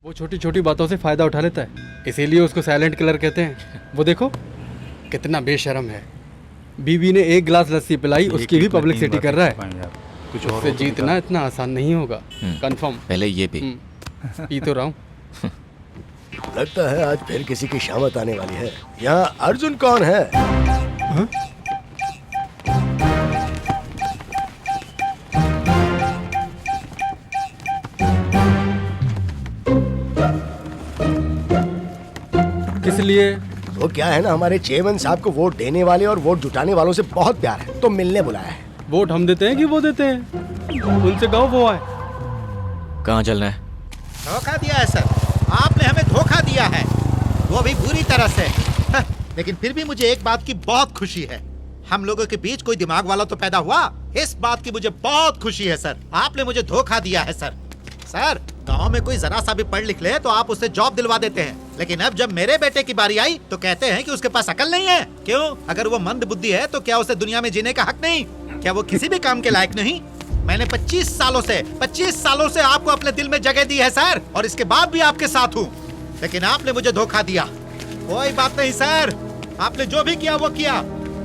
वो छोटी छोटी बातों से फायदा उठा लेता है, इसीलिए उसको साइलेंट किलर कहते हैं। वो देखो कितना बेशर्म है। बीवी ने एक गिलास लस्सी पिलाई, उसकी भी पब्लिसिटी कर रहा है। कुछ उससे जीतना इतना आसान नहीं होगा। कंफर्म। पहले ये पी। पी तो रहा हूँ। लगता है आज फिर किसी की शामत आने वाली है। यहाँ अर्जुन कौन है? हाँ? किस लिए? वो क्या है ना, हमारे चेयरमैन साहब को वोट देने वाले और वोट जुटाने वालों से बहुत प्यार है, तो मिलने बुलाया है। वोट हम देते हैं कि वो देते हैं? उनसे कहो वो आए। कहाँ चलना है? धोखा दिया है सर, आपने हमें धोखा दिया है, वो भी बुरी तरह से। लेकिन फिर भी मुझे एक बात की बहुत खुशी है, हम लोगों के बीच कोई दिमाग वाला तो पैदा हुआ। इस बात की मुझे बहुत खुशी है सर। आपने मुझे धोखा दिया है सर। सर, गांव में कोई जरा सा भी पढ़ लिख ले तो आप उससे जॉब दिलवा देते हैं, लेकिन अब जब मेरे बेटे की बारी आई तो कहते हैं कि उसके पास अकल नहीं है। क्यों? अगर वो मंद बुद्धि है तो क्या उसे दुनिया में जीने का हक नहीं? क्या वो किसी भी काम के लायक नहीं? मैंने 25 सालों से आपको अपने दिल में जगह दी है सर, और इसके बाद भी आपके साथ हूँ, लेकिन आपने मुझे धोखा दिया। कोई बात नहीं सर, आपने जो भी किया वो किया,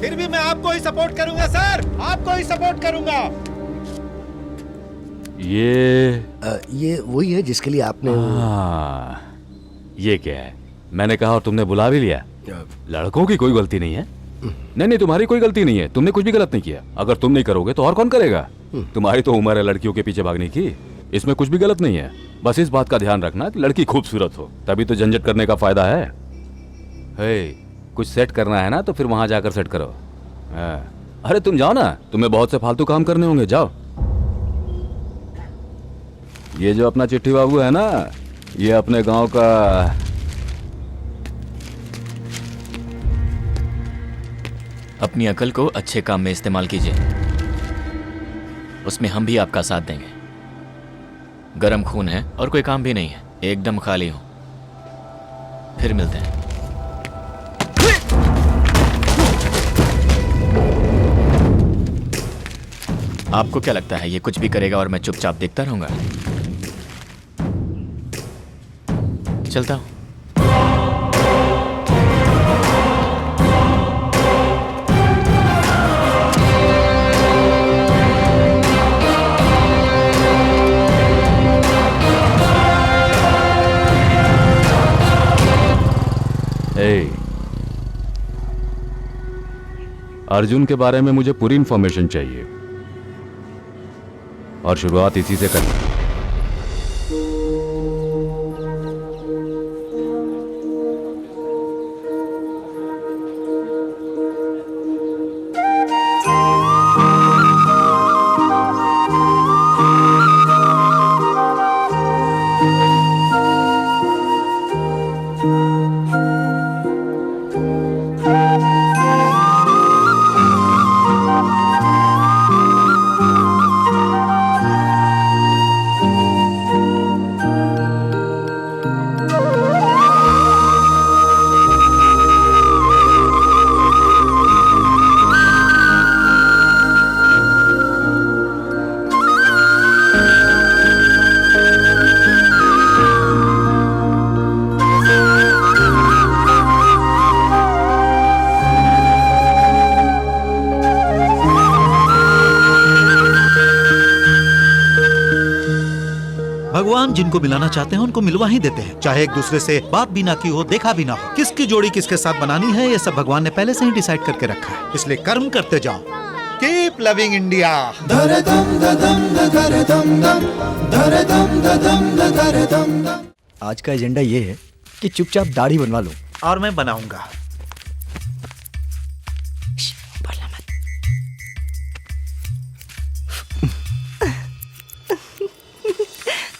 फिर भी मैं आपको ही सपोर्ट करूंगा सर, आपको ही सपोर्ट करूंगा। ये वही है जिसके लिए आपने ये क्या है? मैंने कहा और तुमने बुला भी लिया। लड़कों की कोई गलती नहीं है। नहीं, तुम्हारी कोई गलती नहीं है, तुमने कुछ भी गलत नहीं किया। अगर तुम नहीं करोगे तो और कौन करेगा? तुम्हारी तो उम्र है लड़कियों के पीछे भागने की, इसमें कुछ भी गलत नहीं है। बस इस बात का ध्यान रखना कि लड़की खूबसूरत हो, तभी तो झंझट करने का फायदा है। कुछ सेट करना है ना तो फिर वहां जाकर सेट करो। अरे तुम जाओ ना, तुम्हें बहुत से फालतू काम करने होंगे, जाओ। ये जो अपना चिट्ठी बाबू है ना, ये अपने गांव का अपनी अकल को अच्छे काम में इस्तेमाल कीजिए, उसमें हम भी आपका साथ देंगे। गरम खून है और कोई काम भी नहीं है, एकदम खाली हूं। फिर मिलते हैं। आपको क्या लगता है ये कुछ भी करेगा और मैं चुपचाप देखता रहूंगा? चलता हूं। अर्जुन के बारे में मुझे पूरी इंफॉर्मेशन चाहिए और शुरुआत इसी से करनी। भगवान जिनको मिलाना चाहते हैं उनको मिलवा ही देते हैं, चाहे एक दूसरे से बात भी ना की हो, देखा भी ना हो। किसकी जोड़ी किसके साथ बनानी है ये सब भगवान ने पहले से ही डिसाइड करके रखा है, इसलिए कर्म करते जाओ। Keep loving India. आज का एजेंडा ये है कि चुपचाप दाढ़ी बनवा लो। और मैं बनाऊंगा।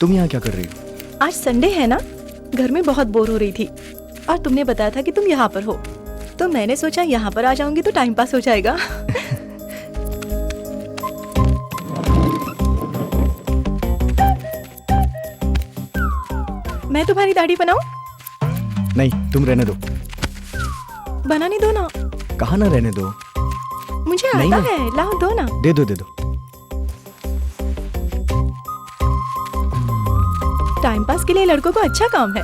तुम यहाँ क्या कर रही हो? आज संडे है ना, घर में बहुत बोर हो रही थी और तुमने बताया था कि तुम यहाँ पर हो, तो मैंने सोचा यहाँ पर आ जाऊंगी तो टाइम पास हो जाएगा। मैं तुम्हारी दाढ़ी बनाऊं? नहीं, तुम रहने दो। बनाने दो ना। कहाँ ना रहने दो? मुझे आता है, लाओ दो ना। दे दो। टाइम पास के लिए लड़कों को अच्छा काम है।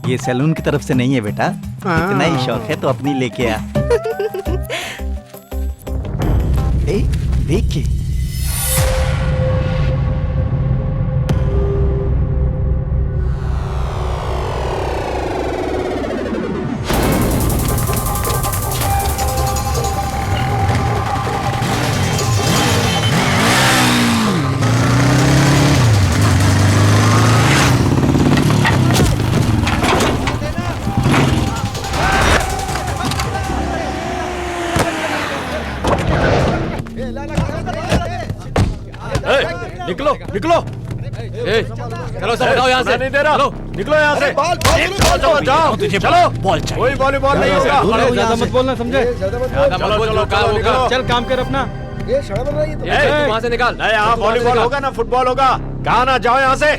ये सैलून की तरफ से नहीं है बेटा, इतना ही शौक है तो अपनी लेके आ। ए, देख के निकलो निकलो। चलो सब बताओ यहाँ से। नहीं दे रहा। चलो निकलो यहाँ से। चलो जाओ। चलो बॉल चाहिए। कोई वॉलीबॉल नहीं होगा। ज्यादा मत बोलना, समझे? चलो काम होगा। चल काम कर अपना। ये शर्म बन रही है तू वहाँ से निकाल। नहीं यहाँ वॉलीबॉल होगा ना फुटबॉल होगा। कहा ना जाओ यहाँ से।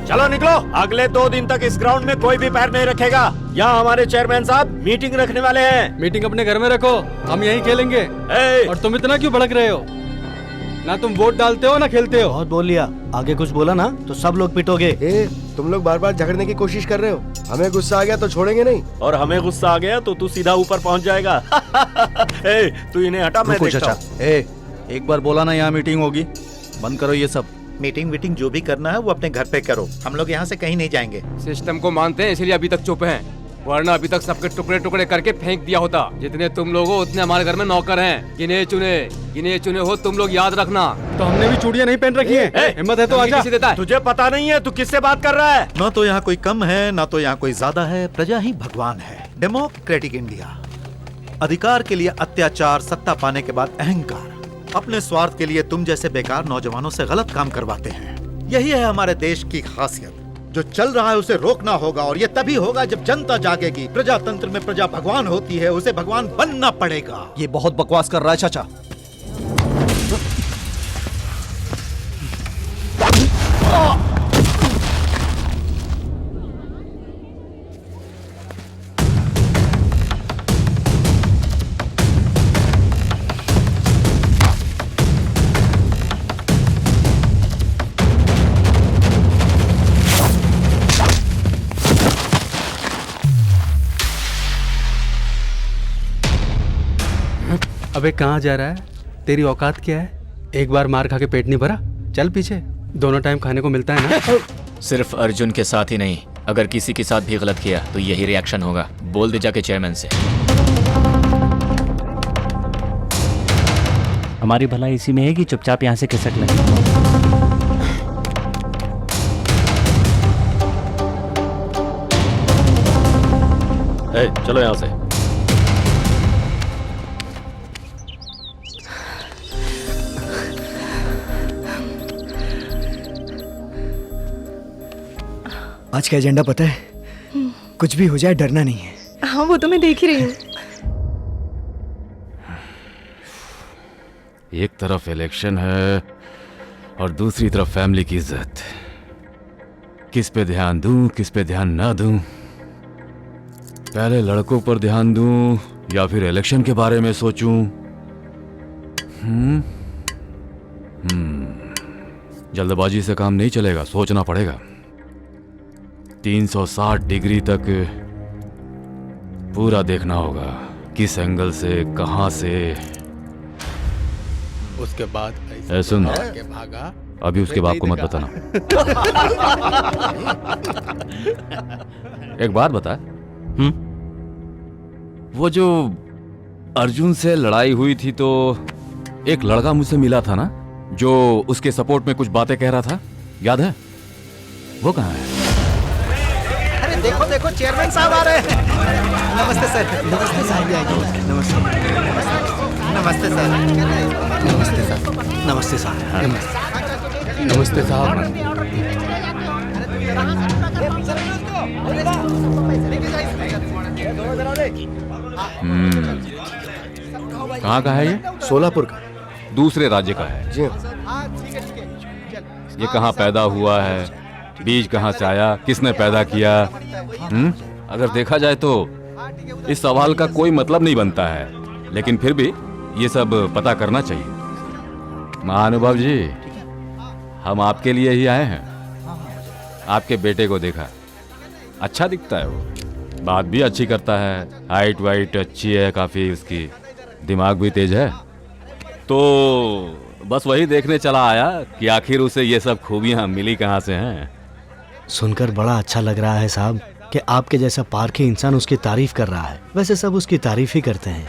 चलो निकलो। अगले 2 दिन तक इस ग्राउंड में कोई भी पैर नहीं रखेगा। यहाँ हमारे चेयरमैन साहब मीटिंग रखने वाले हैं। मीटिंग अपने घर में रखो, हम यहीं खेलेंगे। और तुम इतना क्यों भड़क रहे हो? ना तुम वोट डालते हो ना खेलते हो। बहुत बोल लिया, आगे कुछ बोला ना तो सब लोग पिटोगे। ए, तुम लोग बार बार झगड़ने की कोशिश कर रहे हो। हमें गुस्सा आ गया तो छोड़ेंगे नहीं। और हमें गुस्सा आ गया तो तू सीधा ऊपर पहुंच जाएगा। तू इन्हें हटा, मैं देखता हूं। ए, एक बार बोला ना यहाँ मीटिंग होगी, बंद करो ये सब। मीटिंग वीटिंग जो भी करना है वो अपने घर पे करो, हम लोग यहाँ से कहीं नहीं जाएंगे। सिस्टम को मानते हैं इसलिए अभी तक चुप हैं, वरना अभी तक सबके टुकड़े टुकड़े करके फेंक दिया होता। जितने तुम लोग हो उतने हमारे घर में नौकर हैं। गिने चुने हो तुम लोग, याद रखना। तो हमने भी चूड़ियां नहीं पहन रखी है। हिम्मत है तो आजा। देता है तुझे पता नहीं है तू किससे बात कर रहा है? ना तो यहाँ कोई कम है ना तो यहाँ कोई ज्यादा है, प्रजा ही भगवान है। Democratic India. अधिकार के लिए अत्याचार, सत्ता पाने के बाद अहंकार, अपने स्वार्थ के लिए तुम जैसे बेकार नौजवानों से गलत काम करवाते हैं। यही है हमारे देश की खासियत। जो चल रहा है उसे रोकना होगा, और ये तभी होगा जब जनता जागेगी। प्रजातंत्र में प्रजा भगवान होती है, उसे भगवान बनना पड़ेगा। ये बहुत बकवास कर रहा है चाचा। अबे कहाँ जा रहा है? तेरी औकात क्या है? एक बार मार खा के पेट नहीं भरा? चल पीछे, दोनों टाइम खाने को मिलता है ना। सिर्फ अर्जुन के साथ ही नहीं, अगर किसी के साथ भी गलत किया तो यही रिएक्शन होगा। बोल दे जाके चेयरमैन से। हमारी भलाई इसी में है कि चुपचाप यहाँ से खिसक लें। चलो यहाँ से। आज का एजेंडा पता है? कुछ भी हो जाए डरना नहीं है। हाँ वो तो मैं देख ही रही हूँ। एक तरफ इलेक्शन है और दूसरी तरफ फैमिली की इज्जत। किस पे ध्यान दूं, किस पे ध्यान ना दूं? पहले लड़कों पर ध्यान दूं या फिर इलेक्शन के बारे में सोचूं? जल्दबाजी से काम नहीं चलेगा, सोचना पड़ेगा। 360 डिग्री तक पूरा देखना होगा, किस एंगल से, कहां से। उसके बाद सुन, के भागा। अभी उसके बाप को मत बताना। एक बात बता, वो जो अर्जुन से लड़ाई हुई थी तो एक लड़का मुझसे मिला था ना, जो उसके सपोर्ट में कुछ बातें कह रहा था, याद है? वो कहाँ है? अरे देखो देखो, चेयरमैन साहब आ रहे हैं। नमस्ते सर। नमस्ते साहब। नमस्ते नमस्ते सर। नमस्ते सर। नमस्ते साहब। नमस्ते साहब। कहाँ का है ये? सोलापुर का। दूसरे राज्य का है? जी। ये कहाँ पैदा हुआ है, बीज कहाँ से आया, किसने पैदा किया? अगर देखा जाए तो इस सवाल का कोई मतलब नहीं बनता है, लेकिन फिर भी ये सब पता करना चाहिए। महानुभाव जी, हम आपके लिए ही आए हैं। आपके बेटे को देखा, अच्छा दिखता है वो, बात भी अच्छी करता है, हाइट वाइट अच्छी है काफ़ी, उसकी दिमाग भी तेज है। तो बस वही देखने चला आया कि आखिर उसे ये सब खूबियाँ मिली कहाँ से हैं। सुनकर बड़ा अच्छा लग रहा है साहब कि आपके जैसा पारखी इंसान उसकी तारीफ कर रहा है। वैसे सब उसकी तारीफ ही करते हैं।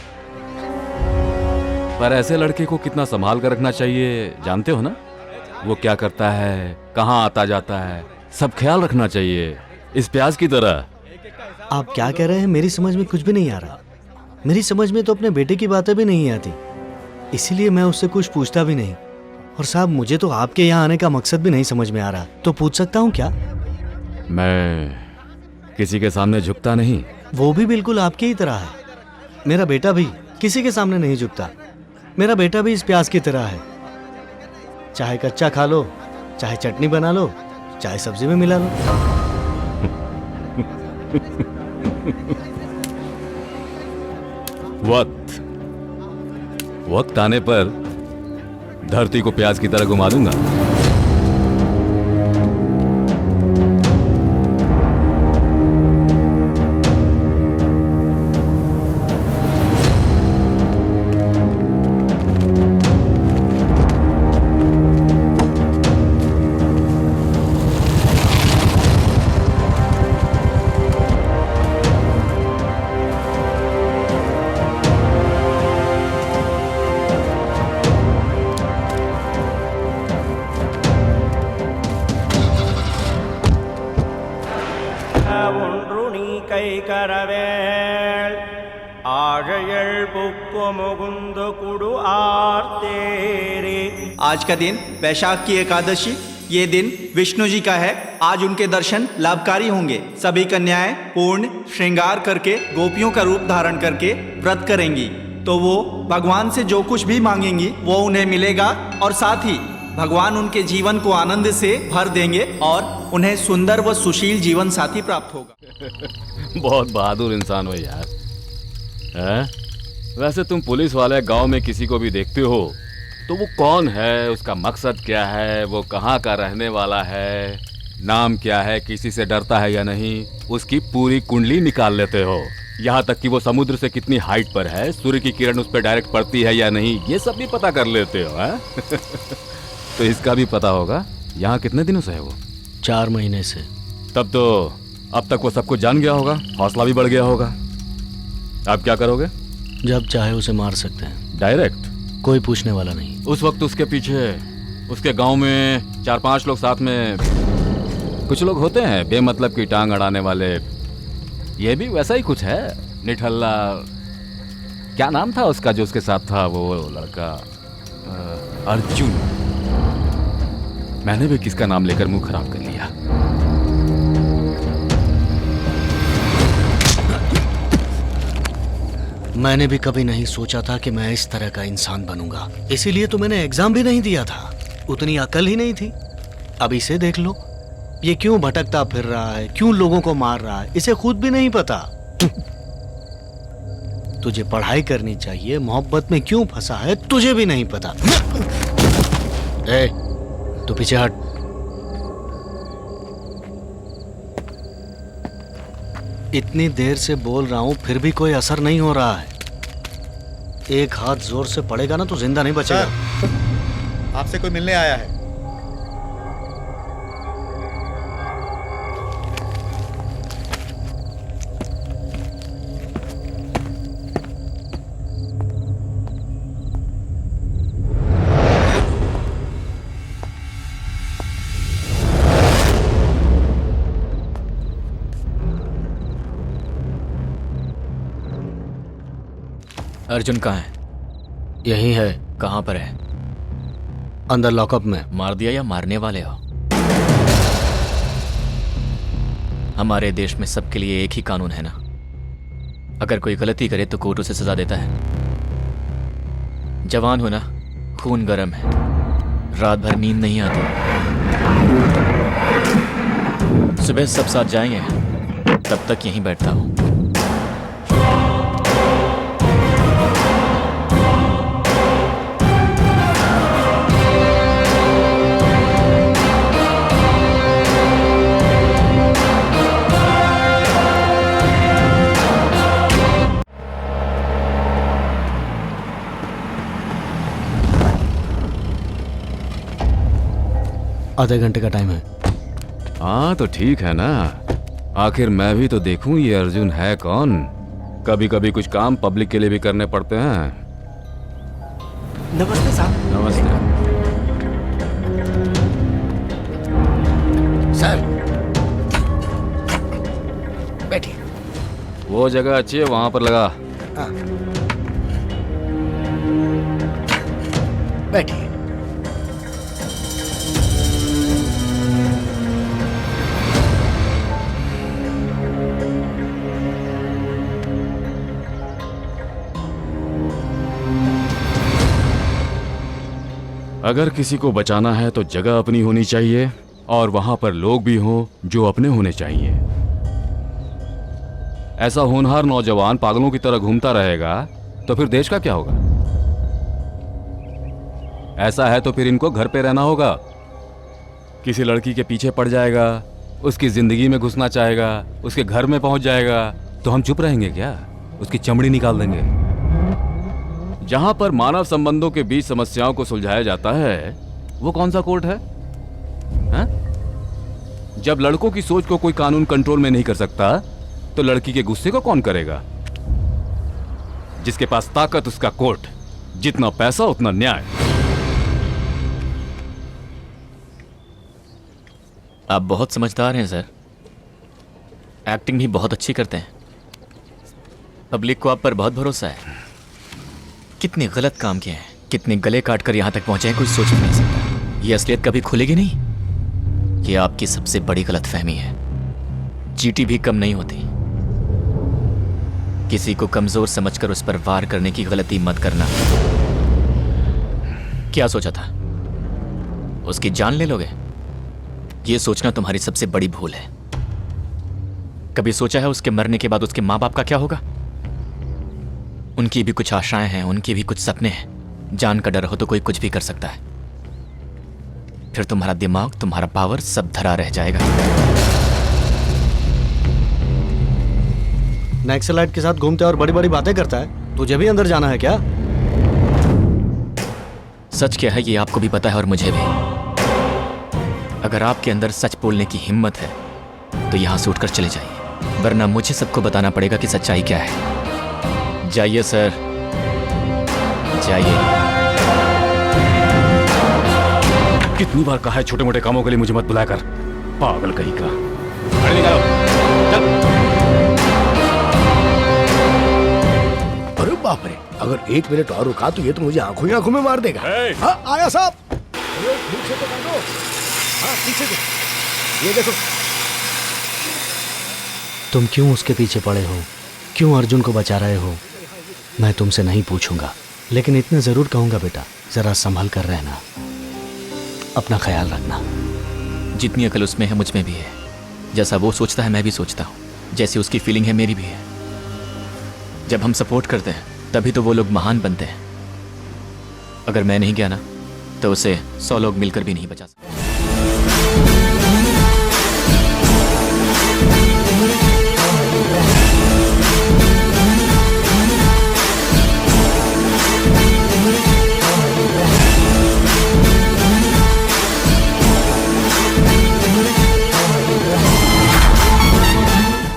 पर ऐसे लड़के को कितना संभाल कर रखना चाहिए जानते हो ना? वो क्या करता है, कहाँ आता जाता है, सब ख्याल रखना चाहिए, इस प्याज की तरह। आप क्या कह रहे हैं? मेरी समझ में कुछ भी नहीं आ रहा। मेरी समझ में तो अपने बेटे की बातें भी नहीं आती, इसीलिए मैं उससे कुछ पूछता भी नहीं। और साहब मुझे तो आपके यहाँ आने का मकसद भी नहीं समझ में आ रहा, तो पूछ सकता हूँ क्या? मैं किसी के सामने झुकता नहीं। वो भी बिल्कुल आपकी ही तरह है। मेरा बेटा भी किसी के सामने नहीं झुकता। मेरा बेटा भी इस प्याज की तरह है, चाहे कच्चा खा लो, चाहे चटनी बना लो, चाहे सब्जी में मिला लो। वक्त आने पर धरती को प्याज की तरह घुमा दूंगा। आज का दिन वैशाख की एकादशी, ये दिन विष्णु जी का है। आज उनके दर्शन लाभकारी होंगे। सभी कन्याएं पूर्ण श्रृंगार करके गोपियों का रूप धारण करके व्रत करेंगी, तो वो भगवान से जो कुछ भी मांगेंगी वो उन्हें मिलेगा, और साथ ही भगवान उनके जीवन को आनंद से भर देंगे और उन्हें सुंदर व सुशील जीवन साथी प्राप्त होगा। बहुत बहादुर इंसान हो यार। हैं? वैसे तुम पुलिस वाले गांव में किसी को भी देखते हो तो वो कौन है, उसका मकसद क्या है, वो कहाँ का रहने वाला है, नाम क्या है, किसी से डरता है या नहीं, उसकी पूरी कुंडली निकाल लेते हो। यहाँ तक कि वो समुद्र से कितनी हाइट पर है, सूर्य की किरण उस पर डायरेक्ट पड़ती है या नहीं, ये सब भी पता कर लेते हो। हैं? तो इसका भी पता होगा। यहाँ कितने दिनों से है वो? 4 महीने से। तब तो अब तक वो सब कुछ जान गया होगा, हौसला भी बढ़ गया होगा। अब क्या करोगे? जब चाहे उसे मार सकते हैं, डायरेक्ट, कोई पूछने वाला नहीं। उस वक्त उसके पीछे उसके गांव में 4-5 लोग साथ में, कुछ लोग होते हैं बेमतलब की टांग अड़ाने वाले, ये भी वैसा ही कुछ है। निठल्ला, क्या नाम था उसका जो उसके साथ था, वो लड़का अर्जुन। मैंने भी किसका नाम लेकर मुंह खराब कर लिया। मैंने भी कभी नहीं सोचा था कि मैं इस तरह का इंसान बनूंगा, इसीलिए तो मैंने एग्जाम भी नहीं दिया था। उतनी अकल ही नहीं थी। अब इसे देख लो, ये क्यों भटकता फिर रहा है, क्यों लोगों को मार रहा है, इसे खुद भी नहीं पता। तुझे पढ़ाई करनी चाहिए, मोहब्बत में क्यों फंसा है तुझे भी नहीं पता। ए, तू पीछे हट। इतनी देर से बोल रहा हूं फिर भी कोई असर नहीं हो रहा है। एक हाथ जोर से पड़ेगा ना तो जिंदा नहीं बचेगा। आपसे कोई मिलने आया है। अर्जुन कहाँ है? यही है। कहाँ पर है? अंदर लॉकअप में। मार दिया या मारने वाले हो? हमारे देश में सबके लिए एक ही कानून है ना। अगर कोई गलती करे तो कोर्ट उसे सजा देता है। जवान हो ना, खून गर्म है, रात भर नींद नहीं आती। सुबह सब साथ जाएंगे, तब तक यहीं बैठता हूँ। आधे घंटे का टाइम है। हाँ तो ठीक है ना, आखिर मैं भी तो देखूं ये अर्जुन है कौन। कभी कभी कुछ काम पब्लिक के लिए भी करने पड़ते हैं। नमस्ते साहब। नमस्ते। सर बैठिए। वो जगह अच्छी है, वहां पर लगा। बैठिए। अगर किसी को बचाना है तो जगह अपनी होनी चाहिए और वहां पर लोग भी हों जो अपने होने चाहिए। ऐसा होनहार नौजवान पागलों की तरह घूमता रहेगा तो फिर देश का क्या होगा? ऐसा है तो फिर इनको घर पे रहना होगा। किसी लड़की के पीछे पड़ जाएगा, उसकी जिंदगी में घुसना चाहेगा, उसके घर में पहुंच जाएगा तो हम चुप रहेंगे क्या? उसकी चमड़ी निकाल देंगे। जहां पर मानव संबंधों के बीच समस्याओं को सुलझाया जाता है वो कौन सा कोर्ट है? हा? जब लड़कों की सोच को कोई कानून कंट्रोल में नहीं कर सकता तो लड़की के गुस्से को कौन करेगा? जिसके पास ताकत उसका कोर्ट, जितना पैसा उतना न्याय। आप बहुत समझदार हैं सर, एक्टिंग भी बहुत अच्छी करते हैं। पब्लिक को आप पर बहुत भरोसा है। कितने गलत काम किए हैं, कितने गले काट कर यहाँ तक पहुंचे हैं, कोई सोच भी नहीं सकता। ये असलियत कभी खुलेगी नहीं। ये आपकी सबसे बड़ी गलतफहमी है। चींटी भी कम नहीं होती। किसी को कमजोर समझकर उस पर वार करने की गलती मत करना। क्या सोचा था? उसकी जान ले लोगे? ये सोचना तुम्हारी सबसे बड़ी भूल है। कभी सोचा है उसके मरने के बाद उसके माँ बाप का क्या होगा? उनकी भी कुछ आशाएं हैं, उनके भी कुछ सपने हैं। जान का डर हो तो कोई कुछ भी कर सकता है। फिर तुम्हारा दिमाग, तुम्हारा पावर सब धरा रह जाएगा। नक्सलाइट के साथ घूमता है और बड़ी बड़ी बातें करता है। तुझे भी अंदर जाना है क्या? सच क्या है ये आपको भी पता है और मुझे भी। अगर आपके अंदर सच बोलने की हिम्मत है तो यहां से उठकर चले जाइए, वरना मुझे सबको बताना पड़ेगा कि सच्चाई क्या है। जाइए सर, जाइए। कितनी बार कहा है छोटे मोटे कामों के लिए मुझे मत बुलाया कर, पागल कहीं का। गाड़ी निकालो, चल। अरे बाप रे, अगर 1 मिनट और रुका तो ये तो मुझे आंखों ही आंखों में मार देगा। हाँ आया साहब। अरे पीछे तो कर दो। हाँ पीछे तो ये देखो। तुम क्यों उसके पीछे पड़े हो? क्यों अर्जुन को बचा रहे हो? मैं तुमसे नहीं पूछूंगा, लेकिन इतना जरूर कहूंगा बेटा, जरा संभल कर रहना, अपना ख्याल रखना। जितनी अकल उसमें है मुझ में भी है। जैसा वो सोचता है मैं भी सोचता हूँ, जैसी उसकी फीलिंग है मेरी भी है। जब हम सपोर्ट करते हैं तभी तो वो लोग महान बनते हैं। अगर मैं नहीं गया ना तो उसे 100 लोग मिलकर भी नहीं बचा सकते।